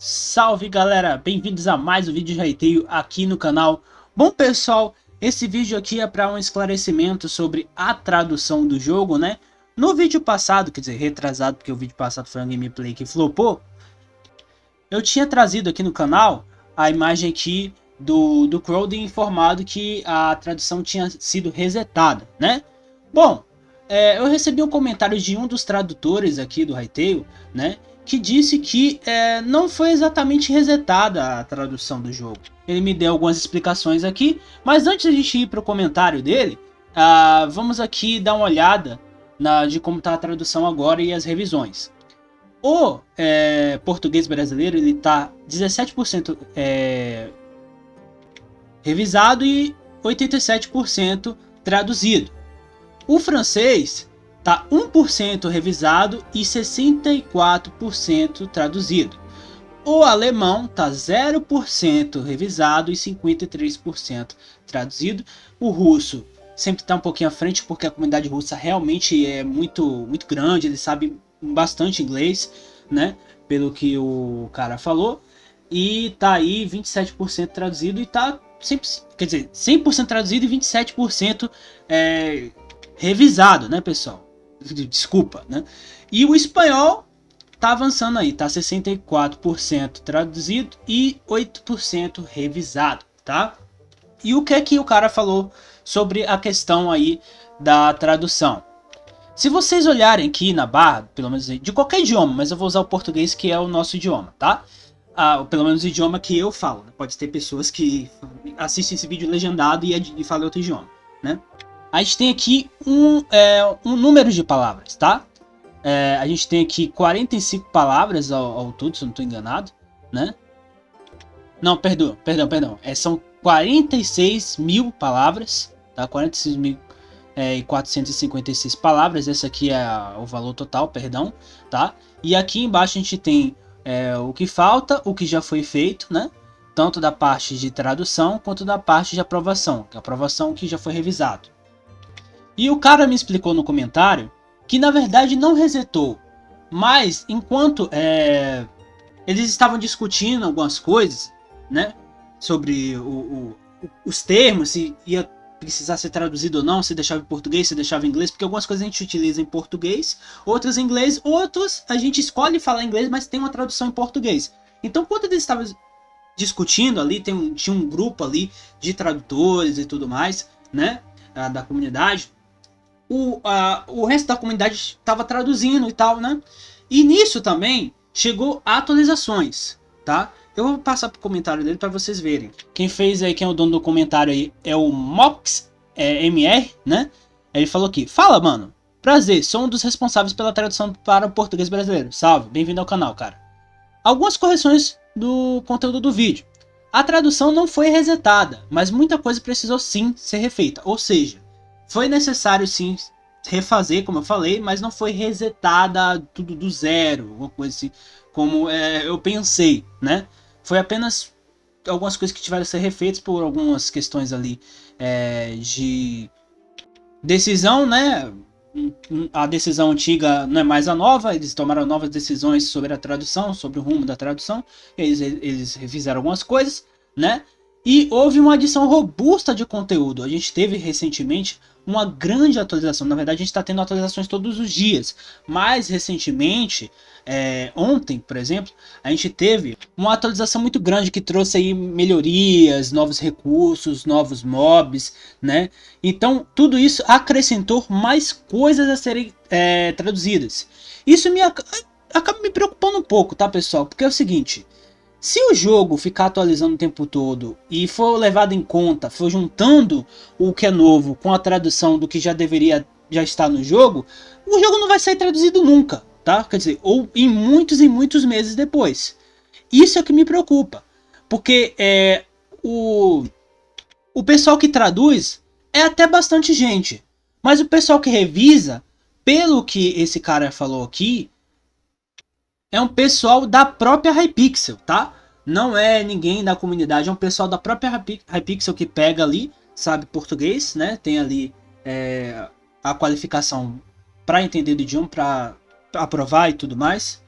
Salve galera, bem-vindos a mais um vídeo de rateio aqui no canal. Bom pessoal, esse vídeo aqui é para um esclarecimento sobre a tradução do jogo, né? No vídeo passado, quer dizer, retrasado, porque o vídeo passado foi um gameplay que flopou, eu tinha trazido aqui no canal a imagem aqui do Crowdy informado que a tradução tinha sido resetada, né? Bom, eu recebi um comentário de um dos tradutores aqui do rateio, né? Que disse que não foi exatamente resetada a tradução do jogo. Ele me deu algumas explicações aqui, mas antes de a gente ir para o comentário dele, vamos aqui dar uma olhada de como está a tradução agora e as revisões. O português brasileiro ele está 17% revisado e 87% traduzido. O francês tá 1% revisado e 64% traduzido. O alemão tá 0% revisado e 53% traduzido. O russo sempre tá um pouquinho à frente porque a comunidade russa realmente é muito grande, eles sabem bastante inglês, né? Pelo que o cara falou. E tá aí 27% traduzido e tá 100% traduzido e 27% revisado, né, pessoal? Desculpa, né? E o espanhol tá avançando aí, tá 64% traduzido e 8% revisado, tá? E o que é que o cara falou sobre a questão aí da tradução? Se vocês olharem aqui na barra, pelo menos de qualquer idioma, mas eu vou usar o português que é o nosso idioma, tá? Pelo menos o idioma que eu falo, né? Pode ter pessoas que assistem esse vídeo legendado e falam outro idioma, né? A gente tem aqui um número de palavras, tá? A gente tem aqui 45 palavras ao todo, se eu não estou enganado, né? Não, perdão. São 46 mil palavras, tá? 46.456 palavras, esse aqui é o valor total, perdão, tá? E aqui embaixo a gente tem o que falta, o que já foi feito, né? Tanto da parte de tradução quanto da parte de aprovação, que é a aprovação que já foi revisado. E o cara me explicou no comentário que na verdade não resetou, mas enquanto eles estavam discutindo algumas coisas, né, sobre os termos, se ia precisar ser traduzido ou não, se deixava em português, se deixava em inglês, porque algumas coisas a gente utiliza em português, outras em inglês, outras a gente escolhe falar inglês, mas tem uma tradução em português. Então quando eles estavam discutindo ali, tinha um grupo ali de tradutores e tudo mais, né, da comunidade. O resto da comunidade estava traduzindo e tal, né? E nisso também chegou atualizações, tá? Eu vou passar pro comentário dele para vocês verem. Quem fez aí, quem é o dono do comentário aí, é o Mox MR, né? Ele falou aqui: fala, mano. Prazer, sou um dos responsáveis pela tradução para o português brasileiro. Salve, bem-vindo ao canal, cara. Algumas correções do conteúdo do vídeo. A tradução não foi resetada, mas muita coisa precisou sim ser refeita. Ou seja, foi necessário sim refazer, como eu falei, mas não foi resetada tudo do zero, alguma coisa assim, como eu pensei, né? Foi apenas algumas coisas que tiveram que ser refeitas por algumas questões ali de decisão, né? A decisão antiga não é mais a nova, eles tomaram novas decisões sobre a tradução, sobre o rumo da tradução, eles refizeram algumas coisas, né? E houve uma adição robusta de conteúdo. A gente teve recentemente uma grande atualização. Na verdade, a gente está tendo atualizações todos os dias. Mais recentemente, ontem, por exemplo, a gente teve uma atualização muito grande que trouxe aí melhorias, novos recursos, novos mobs, né? Então, tudo isso acrescentou mais coisas a serem traduzidas. Isso acaba me preocupando um pouco, tá, pessoal? Porque é o seguinte: se o jogo ficar atualizando o tempo todo e for levado em conta, for juntando o que é novo com a tradução do que já deveria já estar no jogo, o jogo não vai sair traduzido nunca, tá? Quer dizer, ou em muitos meses depois. Isso é o que me preocupa, porque o pessoal que traduz é até bastante gente, mas o pessoal que revisa, pelo que esse cara falou aqui, é um pessoal da própria Hypixel, tá? Não é ninguém da comunidade, é um pessoal da própria Hypixel que pega ali, sabe português, né? Tem ali a qualificação para entender do idioma, para aprovar e tudo mais.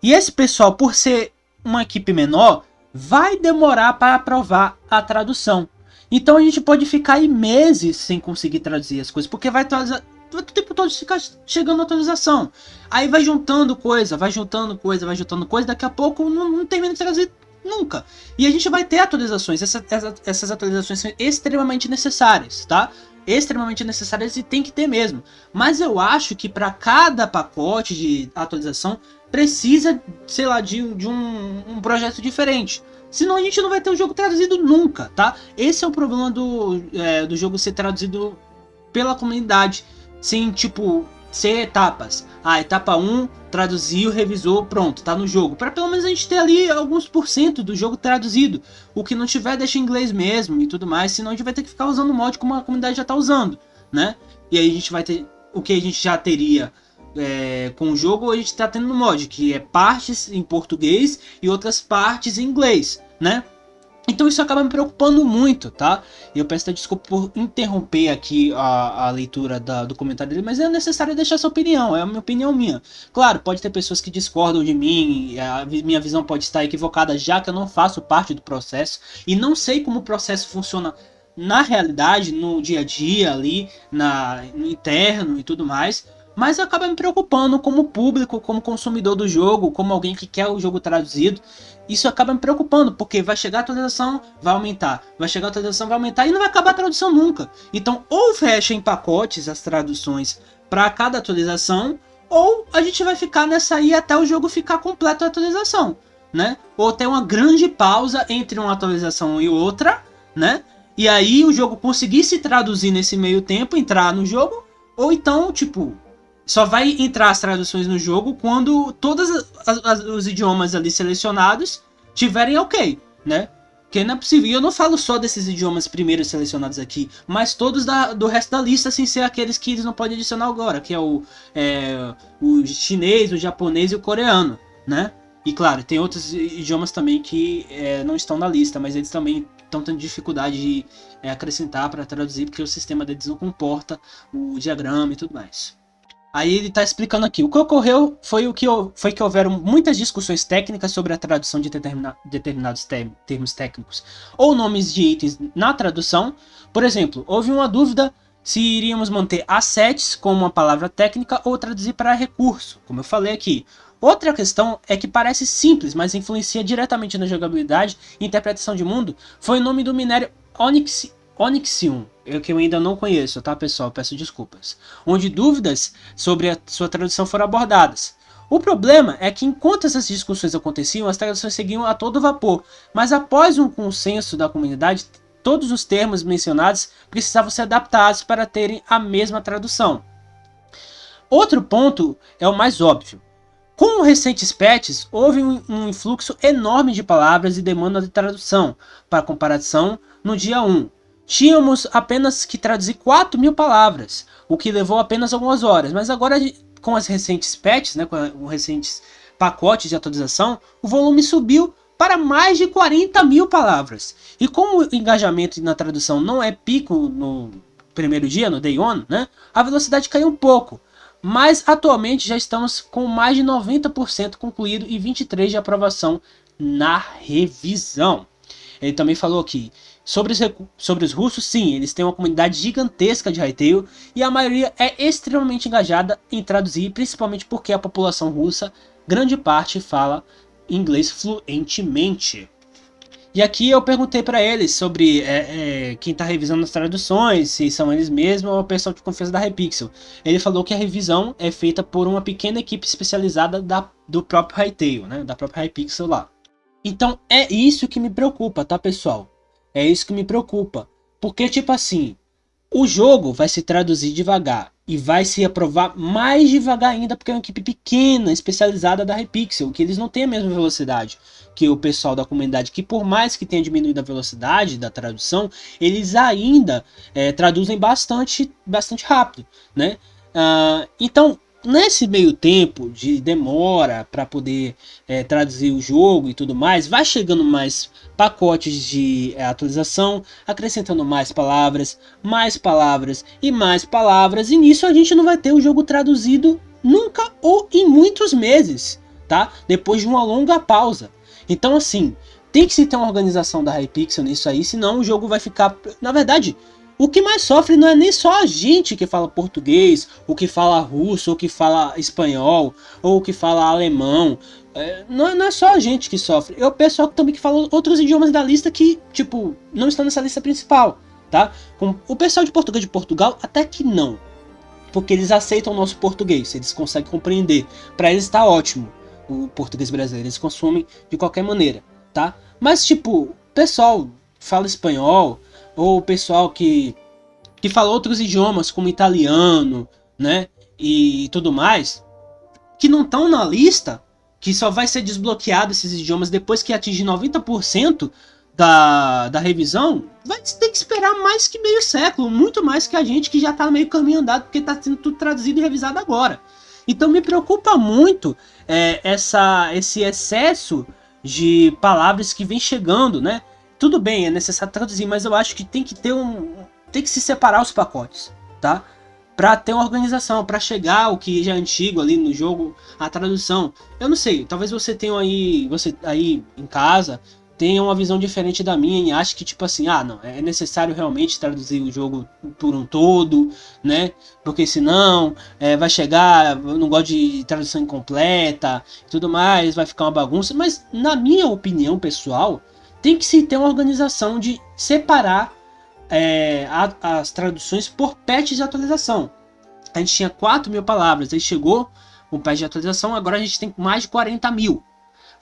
E esse pessoal, por ser uma equipe menor, vai demorar para aprovar a tradução. Então a gente pode ficar aí meses sem conseguir traduzir as coisas, porque vai atualizar, o tempo todo ficar chegando a atualização. Aí vai juntando coisa, daqui a pouco não termina de traduzir nunca. E a gente vai ter atualizações, essas atualizações são extremamente necessárias, tá? Extremamente necessárias e tem que ter mesmo. Mas eu acho que para cada pacote de atualização precisa, sei lá, de um projeto diferente. Senão a gente não vai ter o jogo traduzido nunca, tá? Esse é o problema do jogo ser traduzido pela comunidade. Sem, tipo, ser etapas. Etapa 1, traduziu, revisou, pronto, tá no jogo. Para pelo menos a gente ter ali alguns % do jogo traduzido. O que não tiver, deixa em inglês mesmo e tudo mais. Senão a gente vai ter que ficar usando o mod como a comunidade já tá usando, né? E aí a gente vai ter o que a gente já teria com o jogo, a gente tá tendo no mod, que é partes em português e outras partes em inglês, né? Então isso acaba me preocupando muito, tá? E eu peço desculpa por interromper aqui a leitura do comentário dele, mas é necessário deixar essa opinião, é a minha opinião minha. Claro, pode ter pessoas que discordam de mim, a minha visão pode estar equivocada, já que eu não faço parte do processo e não sei como o processo funciona na realidade, no dia a dia ali, no interno e tudo mais. Mas acaba me preocupando como público, como consumidor do jogo, como alguém que quer o jogo traduzido. Isso acaba me preocupando, porque vai chegar a atualização, vai aumentar. Vai chegar a atualização, vai aumentar e não vai acabar a tradução nunca. Então, ou fecha em pacotes as traduções para cada atualização, ou a gente vai ficar nessa aí até o jogo ficar completo a atualização, né? Ou ter uma grande pausa entre uma atualização e outra, né? E aí o jogo conseguir se traduzir nesse meio tempo, entrar no jogo, ou então, tipo, só vai entrar as traduções no jogo quando todos os idiomas ali selecionados tiverem ok, né? Porque não é possível. E eu não falo só desses idiomas primeiros selecionados aqui, mas todos do resto da lista, sem ser aqueles que eles não podem adicionar agora, que é o chinês, o japonês e o coreano, né? E claro, tem outros idiomas também que não estão na lista, mas eles também estão tendo dificuldade de acrescentar para traduzir, porque o sistema deles não comporta o diagrama e tudo mais. Aí ele está explicando aqui. O que ocorreu foi que houveram muitas discussões técnicas sobre a tradução de determinados termos técnicos ou nomes de itens na tradução. Por exemplo, houve uma dúvida se iríamos manter assets como uma palavra técnica ou traduzir para recurso, como eu falei aqui. Outra questão é que parece simples, mas influencia diretamente na jogabilidade e interpretação de mundo, foi o nome do minério Onyxium, que eu ainda não conheço, tá, pessoal? Peço desculpas. Onde dúvidas sobre a sua tradução foram abordadas. O problema é que enquanto essas discussões aconteciam, as traduções seguiam a todo vapor, mas após um consenso da comunidade, todos os termos mencionados precisavam ser adaptados para terem a mesma tradução. Outro ponto é o mais óbvio. Com os recentes patches, houve um influxo enorme de palavras e demanda de tradução, para comparação, no dia 1. Tínhamos apenas que traduzir 4.000 palavras, o que levou apenas algumas horas, mas agora com as recentes patches, né, com os recentes pacotes de atualização, o volume subiu para mais de 40.000 palavras. E como o engajamento na tradução não é pico no primeiro dia, no day one, né, a velocidade caiu um pouco. Mas atualmente já estamos com mais de 90% concluído e 23% de aprovação na revisão. Ele também falou aqui sobre os russos. Sim, eles têm uma comunidade gigantesca de Hytale e a maioria é extremamente engajada em traduzir, principalmente porque a população russa, grande parte, fala inglês fluentemente. E aqui eu perguntei para eles sobre quem está revisando as traduções, se são eles mesmos ou o pessoal de confiança da Hypixel. Ele falou que a revisão é feita por uma pequena equipe especializada do próprio Hytale, né, da própria Hypixel lá. Então é isso que me preocupa, tá, pessoal? É isso que me preocupa. Porque, tipo assim, o jogo vai se traduzir devagar e vai se aprovar mais devagar ainda, porque é uma equipe pequena, especializada da Hypixel, que eles não têm a mesma velocidade que o pessoal da comunidade, que por mais que tenha diminuído a velocidade da tradução, eles ainda traduzem bastante rápido, né? Então, nesse meio tempo de demora para poder traduzir o jogo e tudo mais, vai chegando mais pacotes de atualização, acrescentando mais palavras e mais palavras, e nisso a gente não vai ter o jogo traduzido nunca ou em muitos meses, tá? Depois de uma longa pausa. Então, assim, tem que se ter uma organização da Hypixel nisso aí, senão o jogo vai ficar... Na verdade, o que mais sofre não é nem só a gente que fala português, ou que fala russo, ou que fala espanhol, ou que fala alemão. Não é só a gente que sofre. É o pessoal também que fala outros idiomas da lista que, tipo, não estão nessa lista principal, tá? Como o pessoal de português de Portugal, até que não. Porque eles aceitam o nosso português, eles conseguem compreender. Para eles está ótimo o português brasileiro, eles consumem de qualquer maneira, tá? Mas, tipo, o pessoal fala espanhol, ou o pessoal que fala outros idiomas, como italiano, né, e tudo mais, que não estão na lista, que só vai ser desbloqueado esses idiomas depois que atingir 90% da revisão, vai ter que esperar mais que meio século, muito mais que a gente que já está meio caminho andado, porque está sendo tudo traduzido e revisado agora. Então me preocupa muito esse excesso de palavras que vem chegando, né? Tudo bem, é necessário traduzir, mas eu acho que tem que se separar os pacotes, tá? Para ter uma organização, para chegar o que já é antigo ali no jogo, a tradução. Eu não sei, talvez você aí em casa tenha uma visão diferente da minha e ache que tipo assim, não, é necessário realmente traduzir o jogo por um todo, né? Porque senão vai chegar, eu não gosto de tradução incompleta, tudo mais, vai ficar uma bagunça. Mas na minha opinião pessoal, tem que se ter uma organização de separar as traduções por patch de atualização. A gente tinha 4.000 palavras, aí chegou um patch de atualização, agora a gente tem mais de 40.000.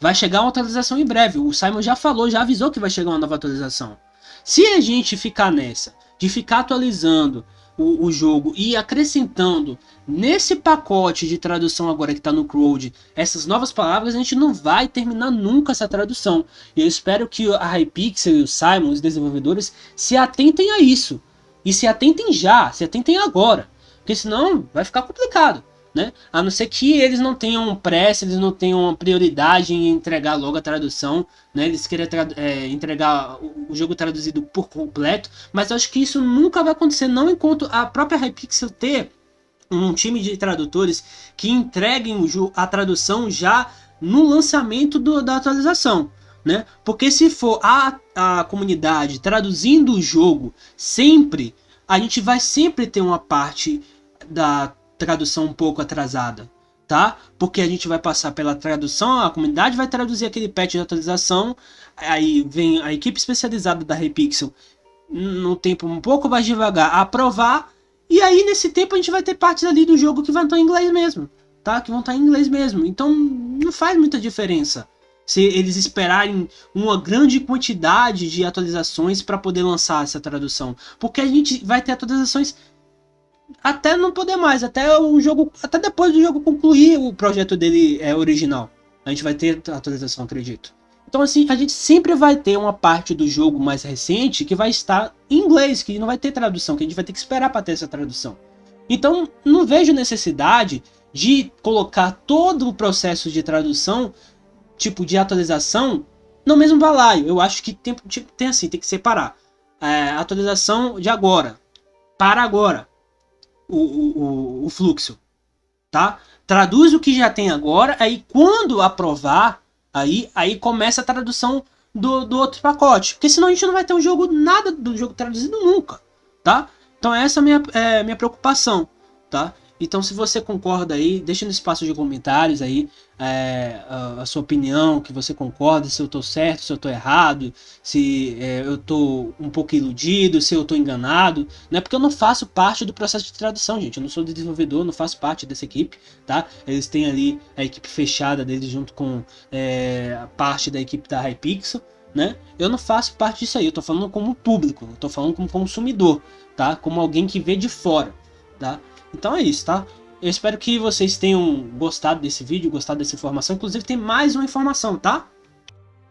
Vai chegar uma atualização em breve, o Simon já falou, já avisou que vai chegar uma nova atualização. Se a gente ficar nessa, de ficar atualizando o jogo e acrescentando nesse pacote de tradução agora que está no Crowd essas novas palavras, a gente não vai terminar nunca essa tradução. E eu espero que a Hypixel e o Simon, os desenvolvedores, se atentem a isso. E se atentem já, se atentem agora. Porque senão vai ficar complicado, né? A não ser que eles não tenham pressa, eles não tenham prioridade em entregar logo a tradução, né? Eles querem entregar o jogo traduzido por completo, mas eu acho que isso nunca vai acontecer, não enquanto a própria Hypixel ter um time de tradutores que entreguem a tradução já no lançamento da atualização, né? Porque se for a comunidade traduzindo o jogo sempre, a gente vai sempre ter uma parte da tradução um pouco atrasada, tá? Porque a gente vai passar pela tradução, a comunidade vai traduzir aquele patch de atualização, aí vem a equipe especializada da Hypixel no tempo um pouco mais devagar a aprovar, e aí nesse tempo a gente vai ter partes ali do jogo que vão estar em inglês mesmo, tá? Que vão estar em inglês mesmo, então não faz muita diferença se eles esperarem uma grande quantidade de atualizações para poder lançar essa tradução, porque a gente vai ter atualizações até não poder mais, até o jogo, até depois do jogo concluir o projeto dele original. A gente vai ter atualização, acredito. Então assim, a gente sempre vai ter uma parte do jogo mais recente que vai estar em inglês, que não vai ter tradução, que a gente vai ter que esperar para ter essa tradução. Então não vejo necessidade de colocar todo o processo de tradução, tipo de atualização, no mesmo balaio. Eu acho que tem que separar a atualização de agora, para agora. O fluxo, tá? Traduz o que já tem agora, aí quando aprovar, aí começa a tradução do outro pacote, porque senão a gente não vai ter nada do jogo traduzido nunca, tá? Então essa é a minha preocupação, tá? Então se você concorda aí, deixa no espaço de comentários aí a sua opinião, que você concorda, se eu tô certo, se eu tô errado, se eu tô um pouco iludido, se eu tô enganado, né? Porque eu não faço parte do processo de tradução, gente. Eu não sou desenvolvedor, não faço parte dessa equipe, tá? Eles têm ali a equipe fechada deles junto com a parte da equipe da Hypixel, né? Eu não faço parte disso aí, eu tô falando como público, eu tô falando como consumidor, tá? Como alguém que vê de fora, tá? Então é isso, tá? Eu espero que vocês tenham gostado desse vídeo, gostado dessa informação. Inclusive tem mais uma informação, tá?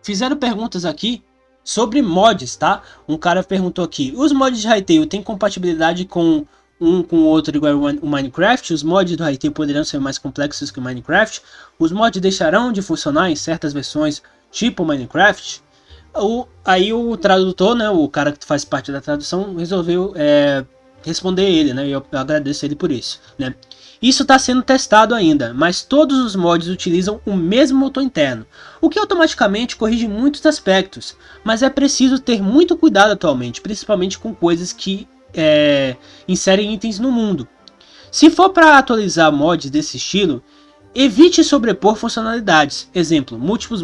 Fizeram perguntas aqui sobre mods, tá? Um cara perguntou aqui: os mods de Hytale têm compatibilidade com o outro igual o Minecraft? Os mods do Hytale poderão ser mais complexos que o Minecraft? Os mods deixarão de funcionar em certas versões tipo Minecraft? Aí o tradutor, né, o cara que faz parte da tradução, resolveu responder ele, né? E eu agradeço ele por isso, né? Isso está sendo testado ainda, mas todos os mods utilizam o mesmo motor interno, o que automaticamente corrige muitos aspectos, mas é preciso ter muito cuidado atualmente, principalmente com coisas que inserem itens no mundo. Se for para atualizar mods desse estilo, evite sobrepor funcionalidades, exemplo, múltiplos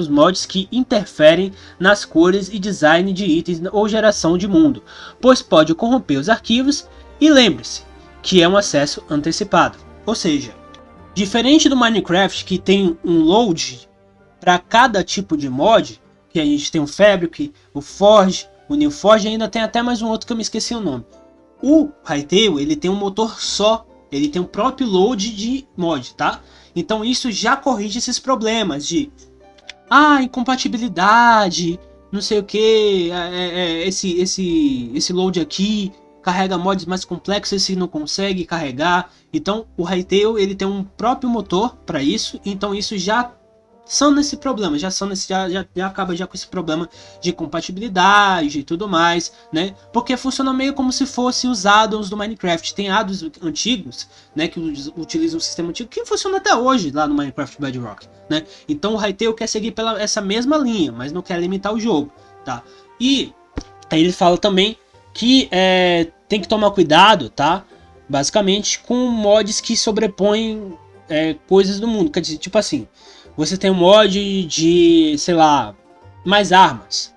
mods que interferem nas cores e design de itens ou geração de mundo, pois pode corromper os arquivos, e lembre-se que é um acesso antecipado. Ou seja, diferente do Minecraft, que tem um load para cada tipo de mod, que a gente tem o Fabric, o Forge, o New Forge, e ainda tem até mais um outro que eu me esqueci o nome. O Hytale, ele tem um motor só, ele tem o próprio load de mod, tá? Então isso já corrige esses problemas de incompatibilidade, não sei o que, esse load aqui carrega mods mais complexos, esse não consegue carregar. Então o Hytale, ele tem um próprio motor para isso, então isso já são esse problema, já acaba já com esse problema de compatibilidade e tudo mais, né? Porque funciona meio como se fosse os addons do Minecraft. Tem addons antigos, né, que utilizam o sistema antigo, que funciona até hoje lá no Minecraft Bedrock, né? Então o Hytale quer seguir pela essa mesma linha, mas não quer limitar o jogo, tá? E aí ele fala também que tem que tomar cuidado, tá? Basicamente com mods que sobrepõem coisas do mundo, quer dizer, tipo assim, você tem um mod de, sei lá, mais armas.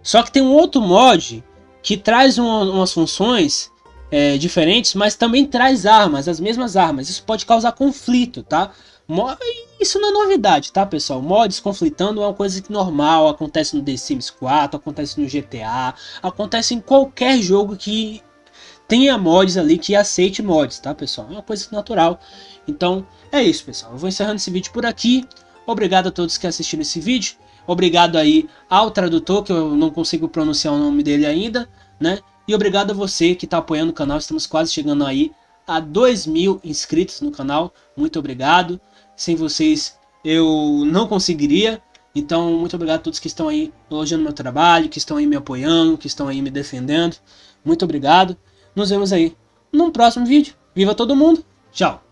Só que tem um outro mod que traz umas funções diferentes, mas também traz armas, as mesmas armas. Isso pode causar conflito, tá? Isso não é novidade, tá, pessoal? Mods conflitando é uma coisa normal, acontece no The Sims 4, acontece no GTA, acontece em qualquer jogo que tenha mods ali, que aceite mods, tá, pessoal? É uma coisa natural. Então, é isso, pessoal. Eu vou encerrando esse vídeo por aqui. Obrigado a todos que assistiram esse vídeo. Obrigado aí ao tradutor, que eu não consigo pronunciar o nome dele ainda, né? E obrigado a você que está apoiando o canal. Estamos quase chegando aí a 2.000 inscritos no canal. Muito obrigado. Sem vocês eu não conseguiria. Então, muito obrigado a todos que estão aí elogiando meu trabalho, que estão aí me apoiando, que estão aí me defendendo. Muito obrigado. Nos vemos aí num próximo vídeo. Viva todo mundo. Tchau.